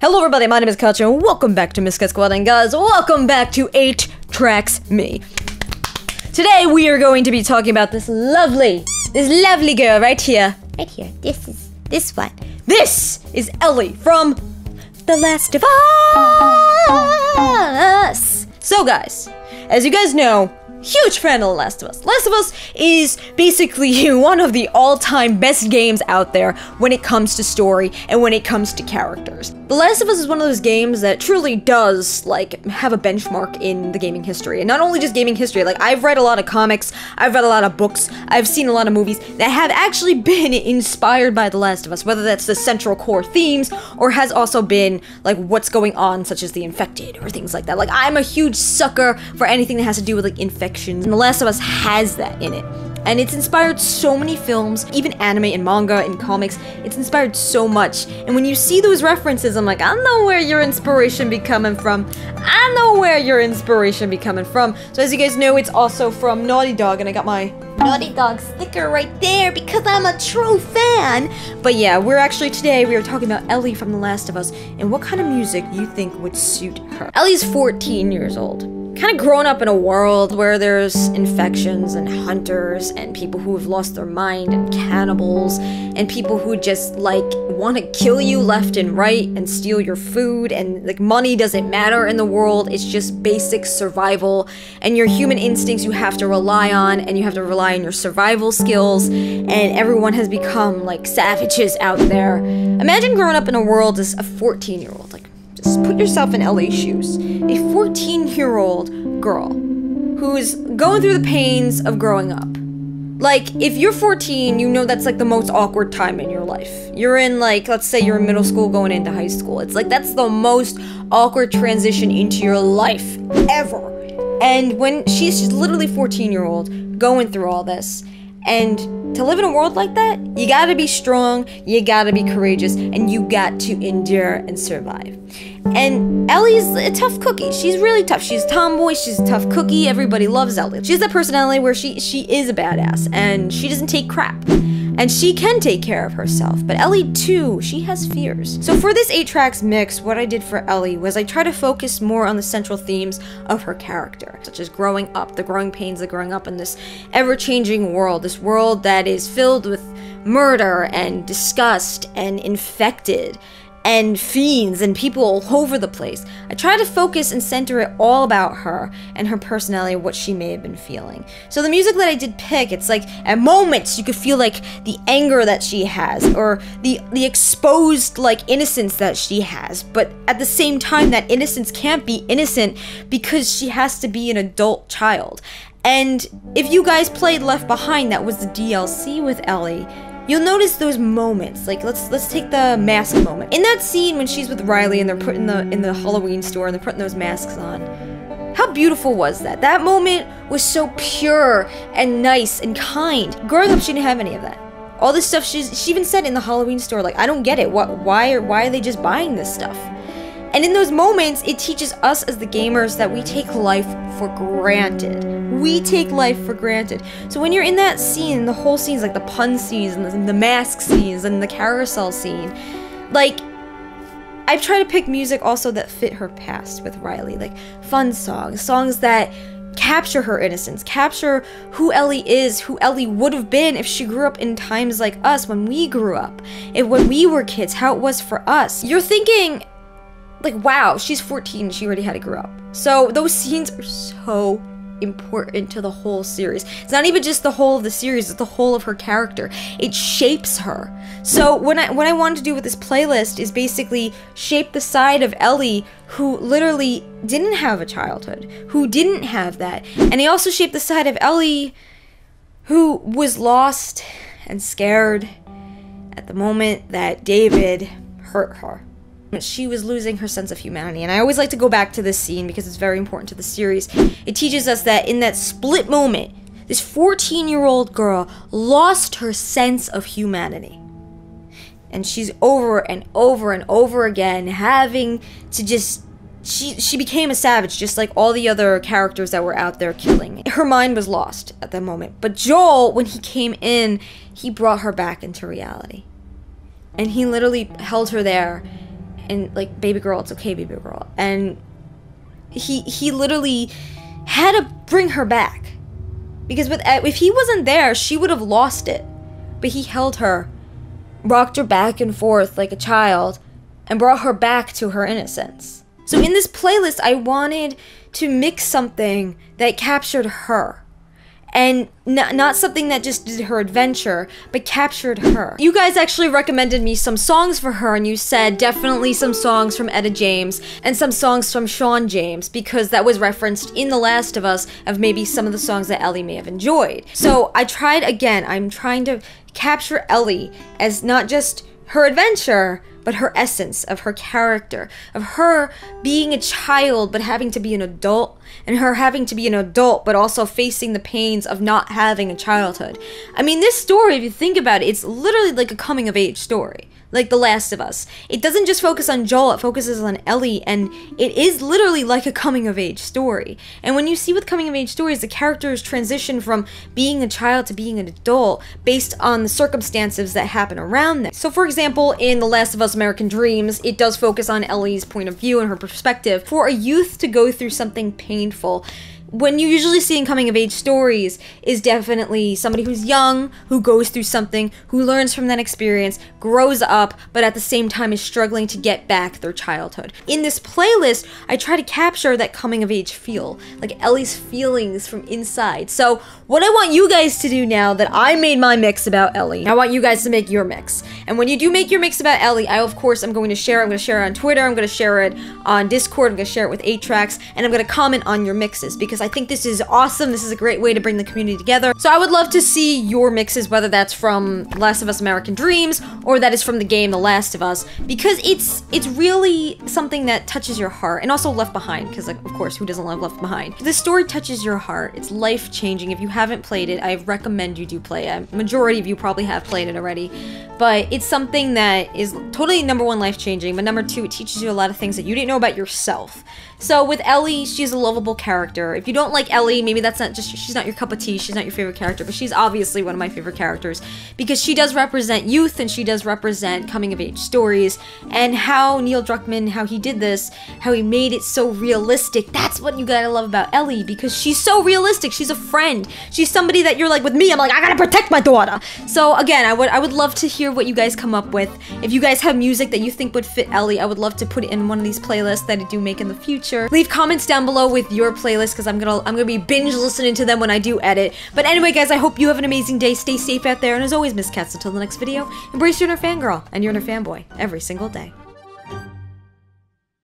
Hello everybody, my name is Kacha, and welcome back to Miscat Squad, and guys, welcome back to 8 Tracks Me. Today we are going to be talking about this lovely girl right here. This one. This is Ellie from The Last of Us. So guys, as you guys know, huge fan of The Last of Us. Last of Us is basically one of the all-time best games out there when it comes to story and when it comes to characters. The Last of Us is one of those games that truly does, like, have a benchmark in the gaming history. And not only just gaming history, like, I've read a lot of comics, I've read a lot of books, I've seen a lot of movies that have actually been inspired by The Last of Us, whether that's the central core themes, or has also been, like, what's going on, such as the infected, or things like that. Like, I'm a huge sucker for anything that has to do with, like, infections, and The Last of Us has that in it. And it's inspired so many films, even anime and manga and comics. It's inspired so much. And when you see those references, I'm like, I know where your inspiration be coming from. I know where your inspiration be coming from. So as you guys know, it's also from Naughty Dog, and I got my Naughty Dog sticker right there because I'm a true fan. But yeah, today we are talking about Ellie from The Last of Us and what kind of music you think would suit her. Ellie's 14 years old. Kind of grown up in a world where there's infections and hunters and people who have lost their mind and cannibals and people who just, like, want to kill you left and right and steal your food, and, like, money doesn't matter in the world. It's just basic survival, and your human instincts you have to rely on, and you have to rely on your survival skills, and everyone has become, like, savages out there. Imagine growing up in a world as a 14-year-old, like, just put yourself in Ellie's shoes. A 14-year-old girl who's going through the pains of growing up. Like, if you're 14, you know that's, like, the most awkward time in your life. You're in, like, let's say you're in middle school going into high school. It's like, that's the most awkward transition into your life ever. And when she's literally 14-year-old going through all this, and to live in a world like that, you gotta be strong, you gotta be courageous, and you got to endure and survive. And Ellie's a tough cookie. She's really tough. She's a tomboy, she's a tough cookie, everybody loves Ellie. She has that personality where she is a badass, and she doesn't take crap. And she can take care of herself, but Ellie too, she has fears. So for this 8 tracks mix, what I did for Ellie was I tried to focus more on the central themes of her character, such as growing up, the growing pains of growing up in this ever-changing world, this world that is filled with murder and disgust and infected and fiends and people all over the place. I try to focus and center it all about her and her personality, what she may have been feeling. So the music that I did pick, it's like, at moments you could feel like the anger that she has, or the exposed, like, innocence that she has, but at the same time that innocence can't be innocent because she has to be an adult child. And if you guys played Left Behind, that was the DLC with Ellie, you'll notice those moments. Like, let's take the mask moment. In that scene when she's with Riley and they're put in the Halloween store and they're putting those masks on, how beautiful was that? That moment was so pure and nice and kind. Growing up, she didn't have any of that. All this stuff, she even said in the Halloween store, like, I don't get it. Why are they just buying this stuff? And in those moments, it teaches us as the gamers that we take life for granted. We take life for granted. So when you're in that scene, the whole scene's like the pun scenes and the mask scenes and the carousel scene, like, I've tried to pick music also that fit her past with Riley, like fun songs that capture her innocence, capture who Ellie is, who Ellie would have been if she grew up in times like us, when we grew up, and when we were kids, how it was for us. You're thinking, like, wow, she's 14, she already had to grow up. So those scenes are so important to the whole series. It's not even just the whole of the series, it's the whole of her character. It shapes her. So what I wanted to do with this playlist is basically shape the side of Ellie who literally didn't have a childhood, who didn't have that. And I also shaped the side of Ellie who was lost and scared at the moment that David hurt her. She was losing her sense of humanity, and I always like to go back to this scene because it's very important to the series. It teaches us that in that split moment, this 14-year-old girl lost her sense of humanity. And she's over and over and over again having to just... She became a savage, just like all the other characters that were out there killing. Her mind was lost at that moment. But Joel, when he came in, he brought her back into reality. And he literally held her there and like, baby girl, it's okay, baby girl. And he literally had to bring her back, because if he wasn't there, she would have lost it. But he held her, rocked her back and forth like a child, and brought her back to her innocence. So in this playlist, I wanted to mix something that captured her. And not something that just did her adventure, but captured her. You guys actually recommended me some songs for her, and you said definitely some songs from Etta James and some songs from Sean James, because that was referenced in The Last of Us of maybe some of the songs that Ellie may have enjoyed. So I tried again. I'm trying to capture Ellie as not just her adventure, but her essence of her character, of her being a child but having to be an adult, and her having to be an adult but also facing the pains of not having a childhood. I mean, this story, if you think about it, it's literally like a coming of age story, like The Last of Us. It doesn't just focus on Joel, it focuses on Ellie, and it is literally like a coming of age story. And when you see with coming of age stories, the characters transition from being a child to being an adult based on the circumstances that happen around them. So for example, in The Last of Us American Dreams, it does focus on Ellie's point of view and her perspective. For a youth to go through something painful, when you usually see in coming of age stories is definitely somebody who's young, who goes through something, who learns from that experience, grows up, but at the same time is struggling to get back their childhood. In this playlist, I try to capture that coming of age feel, like Ellie's feelings from inside. So what I want you guys to do now that I made my mix about Ellie, I want you guys to make your mix. And when you do make your mix about Ellie, I of course am going to share it. I'm going to share it on Twitter, I'm going to share it on Discord, I'm going to share it with 8tracks, and I'm going to comment on your mixes, because I think this is awesome. This is a great way to bring the community together. So I would love to see your mixes, whether that's from Last of Us American Dreams or that is from the game The Last of Us, because it's really something that touches your heart. And also Left Behind, because like, of course, who doesn't love Left Behind? This story touches your heart. It's life-changing. If you haven't played it, I recommend you do play it. Majority of you probably have played it already, but it's something that is totally, number one, life-changing, but number two, it teaches you a lot of things that you didn't know about yourself. So with Ellie, she's a lovable character. If you don't like Ellie, maybe that's not just, she's not your cup of tea, she's not your favorite character, but she's obviously one of my favorite characters, because she does represent youth, and she does represent coming of age stories, and how Neil Druckmann, how he did this, how he made it so realistic. That's what you gotta love about Ellie, because she's so realistic. She's a friend. She's somebody that you're like, with me, I'm like, I gotta protect my daughter. So again, I would love to hear what you guys come up with. If you guys have music that you think would fit Ellie, I would love to put it in one of these playlists that I do make in the future. Leave comments down below with your playlist, because I'm gonna be binge listening to them when I do edit. But anyway, guys, I hope you have an amazing day. Stay safe out there, and as always, Miscats, until the next video, embrace your inner fangirl and your inner fanboy every single day.